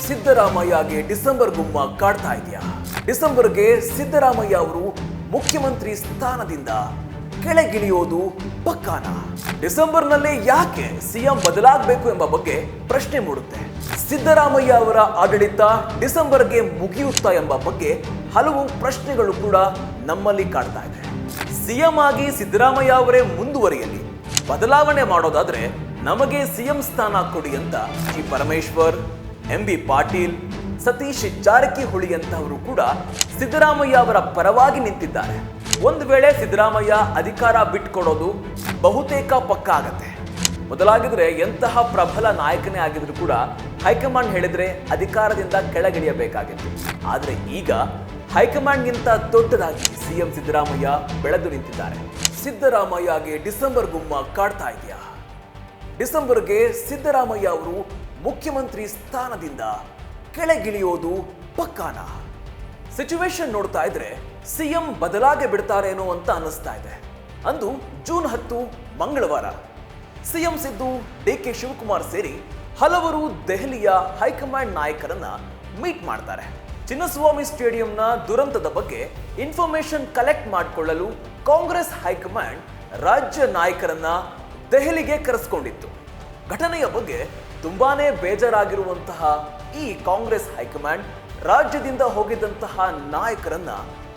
ಸಿದ್ದರಾಮಯ್ಯಗೆ December ಗುಮ್ಮ ಕಾಡ್ತಾ ಇದೆಯಾ? ಡಿಸೆಂಬರ್ಗೆ ಸಿದ್ದರಾಮಯ್ಯ ಅವರು ಮುಖ್ಯಮಂತ್ರಿ ಸ್ಥಾನದಿಂದ ಕೆಳಗಿಳಿಯೋದು ಪಕ್ಕಾನಾ? ಡಿಸೆಂಬರ್ನಲ್ಲಿ ಯಾಕೆ ಸಿಎಂ ಬದಲಾಗಬೇಕು ಎಂಬ ಬಗ್ಗೆ ಪ್ರಶ್ನೆ ಮೂಡುತ್ತೆ. ಸಿದ್ದರಾಮಯ್ಯ ಅವರ ಆಡಳಿತ ಡಿಸೆಂಬರ್ಗೆ ಮುಗಿಯುತ್ತಾ ಎಂಬ ಬಗ್ಗೆ ಹಲವು ಪ್ರಶ್ನೆಗಳು ಕೂಡ ನಮ್ಮಲ್ಲಿ ಕಾಡ್ತಾ ಇದೆ. ಸಿಎಂ ಆಗಿ ಸಿದ್ದರಾಮಯ್ಯ ಅವರೇ ಮುಂದುವರಿಯಲಿ, ಬದಲಾವಣೆ ಮಾಡೋದಾದ್ರೆ ನಮಗೆ ಸಿಎಂ ಸ್ಥಾನ ಕೊಡಿ ಅಂತ ಜಿ ಪರಮೇಶ್ವರ್, ಎಂಬಿ ಪಾಟೀಲ್, ಸತೀಶ್ ಜಾರಕಿಹೊಳಿ ಅಂತವರು ಕೂಡ ಸಿದ್ದರಾಮಯ್ಯ ಅವರ ಪರವಾಗಿ ನಿಂತಿದ್ದಾರೆ. ಒಂದು ವೇಳೆ ಸಿದ್ದರಾಮಯ್ಯ ಅಧಿಕಾರ ಬಿಟ್ಕೊಡೋದು ಬಹುತೇಕ ಪಕ್ಕ ಆಗತ್ತೆ. ಮೊದಲಾಗಿದ್ರೆ ಎಂತಹ ಪ್ರಬಲ ನಾಯಕನೇ ಆಗಿದ್ರು ಕೂಡ ಹೈಕಮಾಂಡ್ ಹೇಳಿದ್ರೆ ಅಧಿಕಾರದಿಂದ ಕೆಳಗಿಳಿಯಬೇಕಾಗಿತ್ತು. ಆದ್ರೆ ಈಗ ಹೈಕಮಾಂಡ್ಗಿಂತ ದೊಡ್ಡದಾಗಿ ಸಿಎಂ ಸಿದ್ದರಾಮಯ್ಯ ಬೆಳೆದು ನಿಂತಿದ್ದಾರೆ. ಸಿದ್ದರಾಮಯ್ಯಗೆ ಡಿಸೆಂಬರ್ ಗುಮ್ಮ ಕಾಡ್ತಾ ಇದೆಯಾ? ಡಿಸೆಂಬರ್ಗೆ ಸಿದ್ದರಾಮಯ್ಯ ಅವರು ಮುಖ್ಯಮಂತ್ರಿ ಸ್ಥಾನದಿಂದ ಕೆಳಗಿಳಿಯೋದು ಪಕ್ಕಾನಾ? ಸಿಚುವೇಶನ್ ನೋಡ್ತಾ ಇದ್ರೆ ಸಿಎಂ ಬದಲಾಗೆ ಬಿಡ್ತಾರೇನೋ ಅಂತ ಅನ್ನಿಸ್ತಾ ಇದೆ. ಅಂದು ಜೂನ್ 10 ಮಂಗಳವಾರ ಸಿಎಂ ಸಿದ್ದು, ಡಿಕೆ ಶಿವಕುಮಾರ್ ಸೇರಿ ಹಲವರು ದೆಹಲಿಯ ಹೈಕಮಾಂಡ್ ನಾಯಕರನ್ನ ಮೀಟ್ ಮಾಡ್ತಾರೆ. ಚಿನ್ನಸ್ವಾಮಿ ಸ್ಟೇಡಿಯಂನ ದುರಂತದ ಬಗ್ಗೆ ಇನ್ಫಾರ್ಮೇಶನ್ ಕಲೆಕ್ಟ್ ಮಾಡಿಕೊಳ್ಳಲು ಕಾಂಗ್ರೆಸ್ ಹೈಕಮಾಂಡ್ ರಾಜ್ಯ ನಾಯಕರನ್ನ ದೆಹಲಿಗೆ ಕರೆಸಿಕೊಂಡಿತ್ತು. ಘಟನೆಯ ಬಗ್ಗೆ ತುಂಬಾನೇ ಬೇಜಾರಾಗಿರುವಂತಹ ಈ ಕಾಂಗ್ರೆಸ್ ಹೈಕಮಾಂಡ್ ರಾಜ್ಯದಿಂದ ಹೋಗಿದ್ದಂತಹ ನಾಯಕರನ್ನ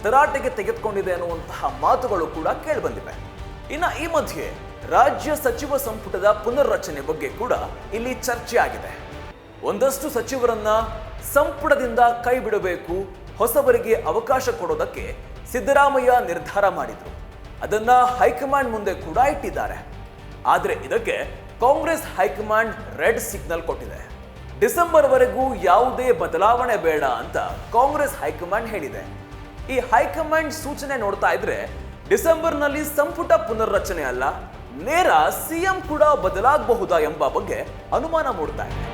ತರಾಟೆಗೆ ತೆಗೆದುಕೊಂಡಿದೆ ಅನ್ನುವಂತಹ ಮಾತುಗಳು ಕೂಡ ಕೇಳಿಬಂದಿವೆ. ಇನ್ನು ಈ ಮಧ್ಯೆ ರಾಜ್ಯ ಸಚಿವ ಸಂಪುಟದ ಪುನರ್ರಚನೆ ಬಗ್ಗೆ ಕೂಡ ಇಲ್ಲಿ ಚರ್ಚೆ ಆಗಿದೆ. ಒಂದಷ್ಟು ಸಚಿವರನ್ನ ಸಂಪುಟದಿಂದ ಕೈ ಬಿಡಬೇಕು, ಹೊಸಬರಿಗೆ ಅವಕಾಶ ಕೊಡೋದಕ್ಕೆ ಸಿದ್ದರಾಮಯ್ಯ ನಿರ್ಧಾರ ಮಾಡಿದ್ರು. ಅದನ್ನ ಹೈಕಮಾಂಡ್ ಮುಂದೆ ಕೂಡ ಇಟ್ಟಿದ್ದಾರೆ. ಆದ್ರೆ ಇದಕ್ಕೆ ಕಾಂಗ್ರೆಸ್ ಹೈಕಮಾಂಡ್ ರೆಡ್ ಸಿಗ್ನಲ್ ಕೊಟ್ಟಿದೆ. ಡಿಸೆಂಬರ್ ವರೆಗೂ ಯಾವುದೇ ಬದಲಾವಣೆ ಬೇಡ ಅಂತ ಕಾಂಗ್ರೆಸ್ ಹೈಕಮಾಂಡ್ ಹೇಳಿದೆ. ಈ ಹೈಕಮಾಂಡ್ ಸೂಚನೆ ನೋಡ್ತಾ ಇದ್ರೆ ಡಿಸೆಂಬರ್ನಲ್ಲಿ ಸಂಪುಟ ಪುನರ್ರಚನೆ ಅಲ್ಲ, ನೇರ ಸಿಎಂ ಕೂಡ ಬದಲಾಗಬಹುದಾ ಎಂಬ ಬಗ್ಗೆ ಅನುಮಾನ ಮೂಡ್ತಾ ಇದೆ.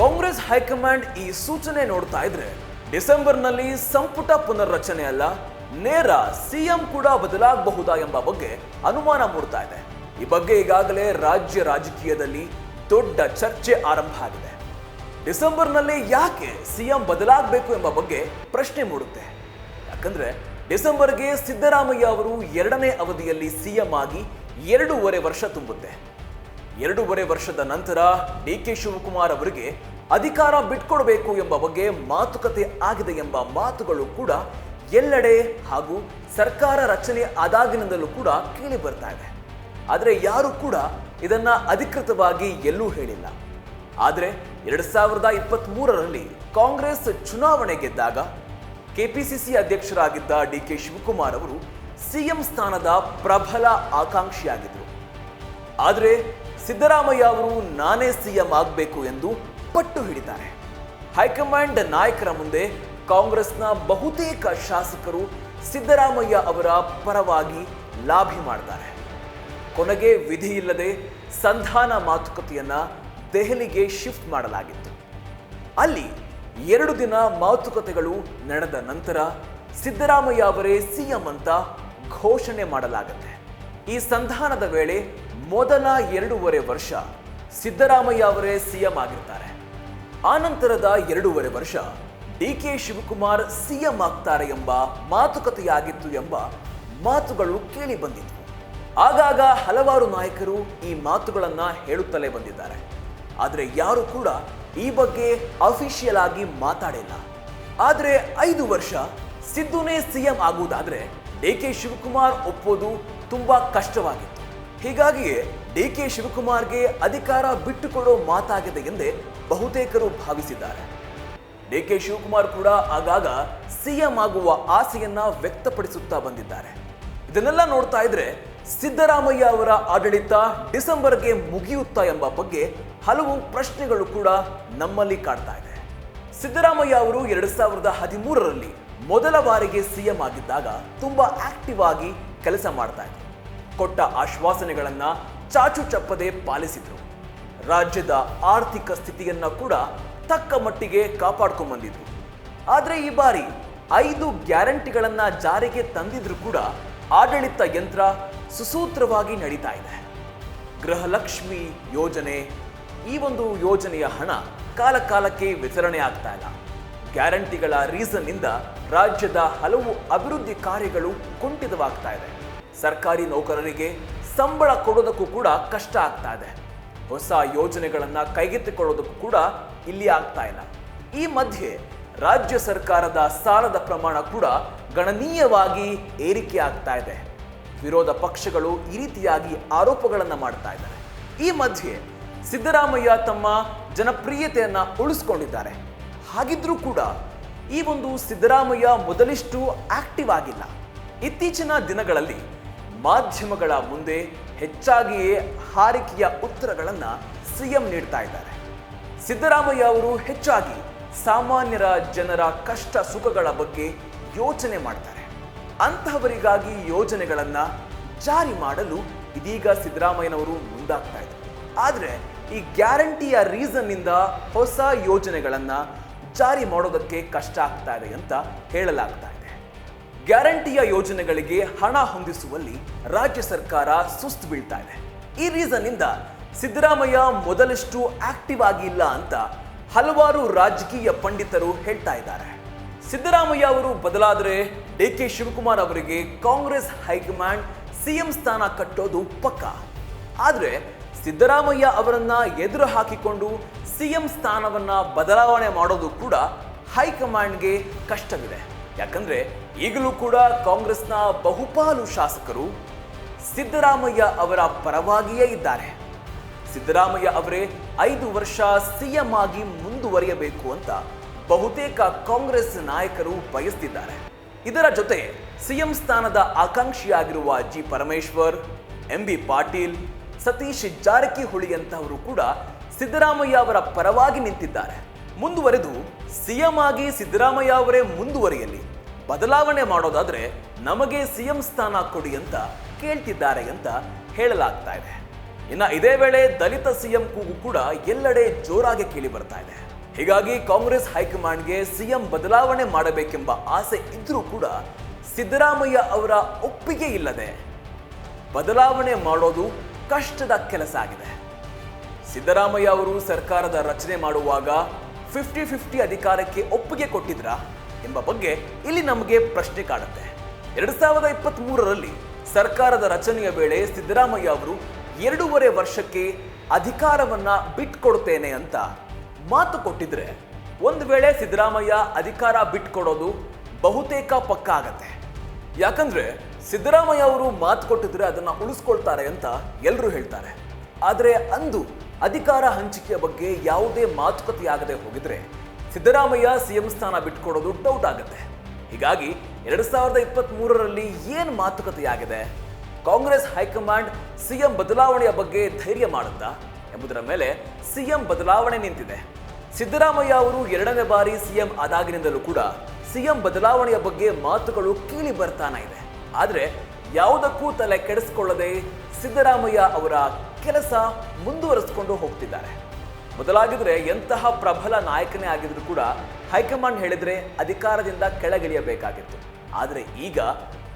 ಕಾಂಗ್ರೆಸ್ ಹೈಕಮಾಂಡ್ ಈ ಸೂಚನೆ ನೋಡ್ತಾ ಇದ್ರೆ ಡಿಸೆಂಬರ್ನಲ್ಲಿ ಸಂಪುಟ ಪುನರ್ರಚನೆ ಅಲ್ಲ, ನೇರ ಸಿಎಂ ಕೂಡ ಬದಲಾಗಬಹುದಾ ಎಂಬ ಬಗ್ಗೆ ಅನುಮಾನ ಮೂಡ್ತಾ ಇದೆ. ಈ ಬಗ್ಗೆ ಈಗಾಗಲೇ ರಾಜ್ಯ ರಾಜಕೀಯದಲ್ಲಿ ದೊಡ್ಡ ಚರ್ಚೆ ಆರಂಭ ಆಗಿದೆ. ಡಿಸೆಂಬರ್ನಲ್ಲಿ ಯಾಕೆ ಸಿಎಂ ಬದಲಾಗಬೇಕು ಎಂಬ ಬಗ್ಗೆ ಪ್ರಶ್ನೆ ಮೂಡುತ್ತೆ. ಯಾಕಂದ್ರೆ ಡಿಸೆಂಬರ್ಗೆ ಸಿದ್ದರಾಮಯ್ಯ ಅವರು 2ನೇ ಅವಧಿಯಲ್ಲಿ ಸಿಎಂ ಆಗಿ 2.5 ವರ್ಷ ತುಂಬುತ್ತೆ. 2.5 ವರ್ಷದ ನಂತರ ಡಿಕೆ ಶಿವಕುಮಾರ್ ಅವರಿಗೆ ಅಧಿಕಾರ ಬಿಟ್ಕೊಡ್ಬೇಕು ಎಂಬ ಬಗ್ಗೆ ಮಾತುಕತೆ ಆಗಿದೆ ಎಂಬ ಮಾತುಗಳು ಕೂಡ ಎಲ್ಲೆಡೆ ಹಾಗೂ ಸರ್ಕಾರ ರಚನೆ ಆದಾಗಿನಿಂದಲೂ ಕೂಡ ಕೇಳಿ ಬರ್ತಾ ಇದೆ. ಆದರೆ ಯಾರು ಕೂಡ ಇದನ್ನ ಅಧಿಕೃತವಾಗಿ ಎಲ್ಲೂ ಹೇಳಿಲ್ಲ. ಆದರೆ 2023ರಲ್ಲಿ ಕಾಂಗ್ರೆಸ್ ಚುನಾವಣೆ ಗೆದ್ದಾಗ ಕೆಪಿಸಿಸಿ ಅಧ್ಯಕ್ಷರಾಗಿದ್ದ ಡಿಕೆ ಶಿವಕುಮಾರ್ ಅವರು ಸಿಎಂ ಸ್ಥಾನದ ಪ್ರಬಲ ಆಕಾಂಕ್ಷಿಯಾಗಿದ್ದರು. ಆದರೆ ಸಿದ್ದರಾಮಯ್ಯ ಅವರು ನಾನೇ ಸಿಎಂ ಆಗಬೇಕು ಎಂದು ಪಟ್ಟು ಹಿಡಿತಾರೆ. ಹೈಕಮಾಂಡ್ ನಾಯಕರ ಮುಂದೆ ಕಾಂಗ್ರೆಸ್ನ ಬಹುತೇಕ ಶಾಸಕರು ಸಿದ್ದರಾಮಯ್ಯ ಅವರ ಪರವಾಗಿ ಲಾಭಿ ಮಾಡ್ತಾರೆ. ಕೊನೆಗೆ ವಿಧಿ ಇಲ್ಲದೆ ಸಂಧಾನ ಮಾತುಕತೆಯನ್ನ ದೆಹಲಿಗೆ ಶಿಫ್ಟ್ ಮಾಡಲಾಗಿತ್ತು. ಅಲ್ಲಿ 2 ದಿನ ಮಾತುಕತೆಗಳು ನಡೆದ ನಂತರ ಸಿದ್ದರಾಮಯ್ಯ ಅವರೇ ಸಿಎಂ ಅಂತ ಘೋಷಣೆ ಮಾಡಲಾಗುತ್ತೆ. ಈ ಸಂಧಾನದ ವೇಳೆ ಮೊದಲ 2.5 ವರ್ಷ ಸಿದ್ದರಾಮಯ್ಯ ಅವರೇ ಸಿಎಂ ಆಗಿರ್ತಾರೆ. ಆನಂತರದ 2.5 ವರ್ಷ ಡಿಕೆ ಶಿವಕುಮಾರ್ ಸಿಎಂ ಆಗ್ತಾರೆ ಎಂಬ ಮಾತುಕತೆಯಾಗಿತ್ತು ಎಂಬ ಮಾತುಗಳು ಕೇಳಿ ಬಂದಿತ್ತು. ಆಗಾಗ ಹಲವಾರು ನಾಯಕರು ಈ ಮಾತುಗಳನ್ನ ಹೇಳುತ್ತಲೇ ಬಂದಿದ್ದಾರೆ. ಆದರೆ ಯಾರು ಕೂಡ ಈ ಬಗ್ಗೆ ಅಫಿಷಿಯಲ್ ಆಗಿ ಮಾತಾಡಿಲ್ಲ. ಆದರೆ 5 ವರ್ಷ ಸಿದ್ದುನೇ ಸಿಎಂ ಆಗುವುದಾದ್ರೆ ಡಿಕೆ ಶಿವಕುಮಾರ್ ಒಪ್ಪೋದು ತುಂಬಾ ಕಷ್ಟವಾಗಿತ್ತು. ಹೀಗಾಗಿಯೇ ಡಿಕೆ ಶಿವಕುಮಾರ್ಗೆ ಅಧಿಕಾರ ಬಿಟ್ಟುಕೊಡೋ ಮಾತಾಗಿದೆ ಎಂದೇ ಬಹುತೇಕರು ಭಾವಿಸಿದ್ದಾರೆ. ಡಿಕೆ ಶಿವಕುಮಾರ್ ಕೂಡ ಆಗಾಗ ಸಿಎಂ ಆಗುವ ಆಸೆಯನ್ನ ವ್ಯಕ್ತಪಡಿಸುತ್ತಾ ಬಂದಿದ್ದಾರೆ. ಇದನ್ನೆಲ್ಲ ನೋಡ್ತಾ ಇದ್ರೆ ಸಿದ್ದರಾಮಯ್ಯ ಅವರ ಆಡಳಿತ ಡಿಸೆಂಬರ್ಗೆ ಮುಗಿಯುತ್ತಾ ಎಂಬ ಬಗ್ಗೆ ಹಲವು ಪ್ರಶ್ನೆಗಳು ಕೂಡ ನಮ್ಮಲ್ಲಿ ಕಾಡ್ತಾ ಇದೆ. ಸಿದ್ದರಾಮಯ್ಯ ಅವರು 2013ರಲ್ಲಿ ಮೊದಲ ಬಾರಿಗೆ ಸಿಎಂ ಆಗಿದ್ದಾಗ ತುಂಬಾ ಆಕ್ಟಿವ್ ಆಗಿ ಕೆಲಸ ಮಾಡ್ತಾ ಇದ್ರು. ಕೊಟ್ಟ ಆಶ್ವಾಸನೆಗಳನ್ನ ಚಾಚು ಚಪ್ಪದೆ ಪಾಲಿಸಿದ್ರು. ರಾಜ್ಯದ ಆರ್ಥಿಕ ಸ್ಥಿತಿಯನ್ನ ಕೂಡ ತಕ್ಕ ಮಟ್ಟಿಗೆ ಕಾಪಾಡ್ಕೊಂಡು ಬಂದಿದ್ರು. ಆದರೆ ಈ ಬಾರಿ 5 ಗ್ಯಾರಂಟಿಗಳನ್ನ ಜಾರಿಗೆ ತಂದಿದ್ರು ಕೂಡ ಆಡಳಿತ ಯಂತ್ರ ಸುಸೂತ್ರವಾಗಿ ನಡೀತಾ ಇದೆ. ಗೃಹಲಕ್ಷ್ಮಿ ಯೋಜನೆ, ಈ ಒಂದು ಯೋಜನೆಯ ಹಣ ಕಾಲಕ್ಕೆ ವಿತರಣೆ ಆಗ್ತಾ ಇಲ್ಲ. ಗ್ಯಾರಂಟಿಗಳ ರೀಸನ್ ಇಂದ ರಾಜ್ಯದ ಹಲವು ಅಭಿವೃದ್ಧಿ ಕಾರ್ಯಗಳು ಕುಂಠಿತವಾಗ್ತಾ ಇದೆ. ಸರ್ಕಾರಿ ನೌಕರರಿಗೆ ಸಂಬಳ ಕೊಡೋದಕ್ಕೂ ಕೂಡ ಕಷ್ಟ ಆಗ್ತಾ ಇದೆ. ಹೊಸ ಯೋಜನೆಗಳನ್ನ ಕೈಗೆತ್ತಿಕೊಳ್ಳೋದಕ್ಕೂ ಕೂಡ ಇಲ್ಲಿ ಆಗ್ತಾ ಇಲ್ಲ. ಈ ಮಧ್ಯೆ ರಾಜ್ಯ ಸರ್ಕಾರದ ಸಾಲದ ಪ್ರಮಾಣ ಕೂಡ ಗಣನೀಯವಾಗಿ ಏರಿಕೆ ಆಗ್ತಾ ಇದೆ. ವಿರೋಧ ಪಕ್ಷಗಳು ಈ ರೀತಿಯಾಗಿ ಆರೋಪಗಳನ್ನ ಮಾಡ್ತಾ ಇದ್ದಾರೆ. ಈ ಮಧ್ಯೆ ಸಿದ್ದರಾಮಯ್ಯ ತಮ್ಮ ಜನಪ್ರಿಯತೆಯನ್ನ ಉಳಿಸ್ಕೊಂಡಿದ್ದಾರೆ. ಹಾಗಿದ್ರೂ ಕೂಡ ಈ ಒಂದು ಸಿದ್ದರಾಮಯ್ಯ ಮೊದಲಿಷ್ಟು ಆಕ್ಟಿವ್ ಆಗಿಲ್ಲ. ಇತ್ತೀಚಿನ ದಿನಗಳಲ್ಲಿ ಮಾಧ್ಯಮಗಳ ಮುಂದೆ ಹೆಚ್ಚಾಗಿಯೇ ಹಾರಿಕೆಯ ಉತ್ತರಗಳನ್ನ ಸಿಎಂ ನೀಡ್ತಾ ಇದ್ದಾರೆ. ಸಿದ್ದರಾಮಯ್ಯ ಅವರು ಹೆಚ್ಚಾಗಿ ಸಾಮಾನ್ಯರ ಜನರ ಕಷ್ಟ ಸುಖಗಳ ಬಗ್ಗೆ ಯೋಚನೆ ಮಾಡ್ತಾರೆ. ಅಂತಹವರಿಗಾಗಿ ಯೋಜನೆಗಳನ್ನ ಜಾರಿ ಮಾಡಲು ಇದೀಗ ಸಿದ್ದರಾಮಯ್ಯನವರು ಮುಂದಾಗ್ತಾ ಇದ್ದಾರೆ. ಆದರೆ ಈ ಗ್ಯಾರಂಟಿಯ ರೀಸನ್ ಇಂದ ಹೊಸ ಯೋಜನೆಗಳನ್ನ ಜಾರಿ ಮಾಡೋದಕ್ಕೆ ಕಷ್ಟ ಆಗ್ತಾ ಇದೆ ಅಂತ ಹೇಳಲಾಗ್ತಾ ಇದೆ. ಗ್ಯಾರಂಟಿಯ ಯೋಜನೆಗಳಿಗೆ ಹಣ ಹೊಂದಿಸುವಲ್ಲಿ ರಾಜ್ಯ ಸರ್ಕಾರ ಸುಸ್ತು ಬೀಳ್ತಾ ಇದೆ. ಈ ರೀಸನ್ ಇಂದ ಸಿದ್ದರಾಮಯ್ಯ ಮೊದಲಷ್ಟು ಆಕ್ಟಿವ್ ಆಗಿಲ್ಲ ಅಂತ ಹಲವಾರು ರಾಜಕೀಯ ಪಂಡಿತರು ಹೇಳ್ತಾ ಇದ್ದಾರೆ. ಸಿದ್ದರಾಮಯ್ಯ ಅವರು ಬದಲಾದರೆ ಡಿಕೆ ಶಿವಕುಮಾರ್ ಅವರಿಗೆ ಕಾಂಗ್ರೆಸ್ ಹೈಕಮಾಂಡ್ ಸಿಎಂ ಸ್ಥಾನ ಕಟ್ಟೋದು ಪಕ್ಕ. ಆದರೆ ಸಿದ್ದರಾಮಯ್ಯ ಅವರನ್ನ ಎದುರು ಹಾಕಿಕೊಂಡು ಸಿಎಂ ಸ್ಥಾನವನ್ನ ಬದಲಾವಣೆ ಮಾಡೋದು ಕೂಡ ಹೈಕಮಾಂಡ್ಗೆ ಕಷ್ಟವಿದೆ. ಯಾಕಂದ್ರೆ ಈಗಲೂ ಕೂಡ ಕಾಂಗ್ರೆಸ್ನ ಬಹುಪಾಲು ಶಾಸಕರು ಸಿದ್ದರಾಮಯ್ಯ ಅವರ ಪರವಾಗಿಯೇ ಇದ್ದಾರೆ. ಸಿದ್ದರಾಮಯ್ಯ ಅವರೇ 5 ವರ್ಷ ಸಿಎಂ ಆಗಿ ಮುಂದುವರಿಯಬೇಕು ಅಂತ ಬಹುತೇಕ ಕಾಂಗ್ರೆಸ್ ನಾಯಕರು ಬಯಸ್ತಿದ್ದಾರೆ. ಇದರ ಜೊತೆ ಸಿಎಂ ಸ್ಥಾನದ ಆಕಾಂಕ್ಷಿಯಾಗಿರುವ ಜಿ ಪರಮೇಶ್ವರ್, ಎಂಬಿ ಪಾಟೀಲ್, ಸತೀಶ್ ಜಾರಕಿಹೊಳಿ ಅಂತವರು ಕೂಡ ಸಿದ್ದರಾಮಯ್ಯ ಅವರ ಪರವಾಗಿ ನಿಂತಿದ್ದಾರೆ. ಮುಂದುವರೆದು ಸಿಎಂ ಆಗಿ ಸಿದ್ದರಾಮಯ್ಯ ಅವರೇ ಮುಂದುವರಿಯಲಿ, ಬದಲಾವಣೆ ಮಾಡೋದಾದ್ರೆ ನಮಗೆ ಸಿಎಂ ಸ್ಥಾನ ಕೊಡಿ ಅಂತ ಕೇಳ್ತಿದ್ದಾರೆ ಅಂತ ಹೇಳಲಾಗ್ತಾ ಇದೆ. ಇನ್ನು ಇದೇ ವೇಳೆ ದಲಿತ ಸಿಎಂ ಕೂಗು ಕೂಡ ಎಲ್ಲೆಡೆ ಜೋರಾಗಿ ಕೇಳಿ ಬರ್ತಾ ಇದೆ. ಹೀಗಾಗಿ ಕಾಂಗ್ರೆಸ್ ಹೈಕಮಾಂಡ್ಗೆ ಸಿಎಂ ಬದಲಾವಣೆ ಮಾಡಬೇಕೆಂಬ ಆಸೆ ಇದ್ರೂ ಕೂಡ ಸಿದ್ದರಾಮಯ್ಯ ಅವರ ಒಪ್ಪಿಗೆ ಇಲ್ಲದೆ ಬದಲಾವಣೆ ಮಾಡೋದು ಕಷ್ಟದ ಕೆಲಸ ಆಗಿದೆ. ಸಿದ್ದರಾಮಯ್ಯ ಅವರು ಸರ್ಕಾರದ ರಚನೆ ಮಾಡುವಾಗ 50-50 ಅಧಿಕಾರಕ್ಕೆ ಒಪ್ಪಿಗೆ ಕೊಟ್ಟಿದ್ರಾ ಎಂಬ ಬಗ್ಗೆ ಇಲ್ಲಿ ನಮಗೆ ಪ್ರಶ್ನೆ ಕಾಡುತ್ತೆ. 2023ರಲ್ಲಿ ಸರ್ಕಾರದ ರಚನೆಯ ವೇಳೆ ಸಿದ್ದರಾಮಯ್ಯ ಅವರು 2.5 ವರ್ಷಕ್ಕೆ ಅಧಿಕಾರವನ್ನ ಬಿಟ್ಕೊಡ್ತೇನೆ ಅಂತ ಮಾತು ಕೊಟ್ಟಿದ್ರೆ ಒಂದು ವೇಳೆ ಸಿದ್ದರಾಮಯ್ಯ ಅಧಿಕಾರ ಬಿಟ್ಕೊಡೋದು ಬಹುತೇಕ ಪಕ್ಕ ಆಗತ್ತೆ. ಯಾಕಂದ್ರೆ ಸಿದ್ದರಾಮಯ್ಯ ಅವರು ಮಾತು ಕೊಟ್ಟಿದ್ರೆ ಅದನ್ನ ಉಳಿಸ್ಕೊಳ್ತಾರೆ ಅಂತ ಎಲ್ಲರೂ ಹೇಳ್ತಾರೆ. ಆದರೆ ಅಂದು ಅಧಿಕಾರ ಹಂಚಿಕೆಯ ಬಗ್ಗೆ ಯಾವುದೇ ಮಾತುಕತೆಯಾಗದೆ ಹೋಗಿದ್ರೆ ಸಿದ್ದರಾಮಯ್ಯ ಸಿಎಂ ಸ್ಥಾನ ಬಿಟ್ಕೊಡೋದು ಡೌಟ್ ಆಗುತ್ತೆ. ಹೀಗಾಗಿ 2023ರಲ್ಲಿ ಏನು ಮಾತುಕತೆಯಾಗಿದೆ, ಕಾಂಗ್ರೆಸ್ ಹೈಕಮಾಂಡ್ ಸಿಎಂ ಬದಲಾವಣೆಯ ಬಗ್ಗೆ ಧೈರ್ಯ ಮಾಡುತ್ತಾ ಎಂಬುದರ ಮೇಲೆ ಸಿಎಂ ಬದಲಾವಣೆ ನಿಂತಿದೆ. ಸಿದ್ದರಾಮಯ್ಯ ಅವರು 2ನೇ ಬಾರಿ ಸಿಎಂ ಆದಾಗಿನಿಂದಲೂ ಕೂಡ ಸಿಎಂ ಬದಲಾವಣೆಯ ಬಗ್ಗೆ ಮಾತುಗಳು ಕೇಳಿ ಬರ್ತಾನೆ ಇದೆ. ಆದರೆ ಯಾವುದಕ್ಕೂ ತಲೆ ಕೆಡಿಸಿಕೊಳ್ಳದೆ ಸಿದ್ದರಾಮಯ್ಯ ಅವರ ಕೆಲಸ ಮುಂದುವರಿಸಿಕೊಂಡು ಹೋಗ್ತಿದ್ದಾರೆ. ಮೊದಲಾಗಿದ್ರೆ ಎಂತಹ ಪ್ರಬಲ ನಾಯಕನೇ ಆಗಿದ್ರು ಕೂಡ ಹೈಕಮಾಂಡ್ ಹೇಳಿದ್ರೆ ಅಧಿಕಾರದಿಂದ ಕೆಳಗಿಳಿಯಬೇಕಾಗಿತ್ತು. ಆದರೆ ಈಗ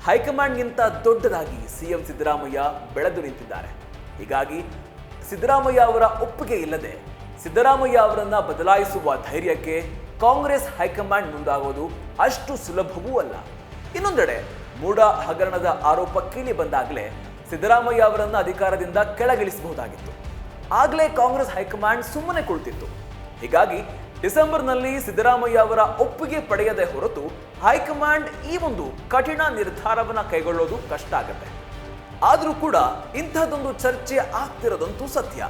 ಹೈಕಮಾಂಡ್ಗಿಂತ ದೊಡ್ಡದಾಗಿ ಸಿಎಂ ಸಿದ್ದರಾಮಯ್ಯ ಬೆಳೆದು ನಿಂತಿದ್ದಾರೆ. ಹೀಗಾಗಿ ಸಿದ್ದರಾಮಯ್ಯ ಅವರ ಒಪ್ಪಿಗೆ ಇಲ್ಲದೆ ಸಿದ್ದರಾಮಯ್ಯ ಅವರನ್ನ ಬದಲಾಯಿಸುವ ಧೈರ್ಯಕ್ಕೆ ಕಾಂಗ್ರೆಸ್ ಹೈಕಮಾಂಡ್ ಮುಂದಾಗೋದು ಅಷ್ಟು ಸುಲಭವೂ ಅಲ್ಲ. ಇನ್ನೊಂದೆಡೆ ಮೂಡ ಹಗರಣದ ಆರೋಪ ಕೇಳಿ ಬಂದಾಗಲೇ ಸಿದ್ದರಾಮಯ್ಯ ಅವರನ್ನ ಅಧಿಕಾರದಿಂದ ಕೆಳಗಿಳಿಸಬಹುದಾಗಿತ್ತು. ಆಗಲೇ ಕಾಂಗ್ರೆಸ್ ಹೈಕಮಾಂಡ್ ಸುಮ್ಮನೆ ಕುಳಿತಿತ್ತು. ಹೀಗಾಗಿ ಡಿಸೆಂಬರ್ನಲ್ಲಿ ಸಿದ್ದರಾಮಯ್ಯ ಅವರ ಒಪ್ಪಿಗೆ ಪಡೆಯದೆ ಹೊರತು ಹೈಕಮಾಂಡ್ ಈ ಒಂದು ಕಠಿಣ ನಿರ್ಧಾರವನ್ನ ಕೈಗೊಳ್ಳೋದು ಕಷ್ಟ ಆಗುತ್ತೆ. ಆದರೂ ಕೂಡ ಇಂಥದ್ದೊಂದು ಚರ್ಚೆ ಆಗ್ತಿರೋದಂತೂ ಸತ್ಯ.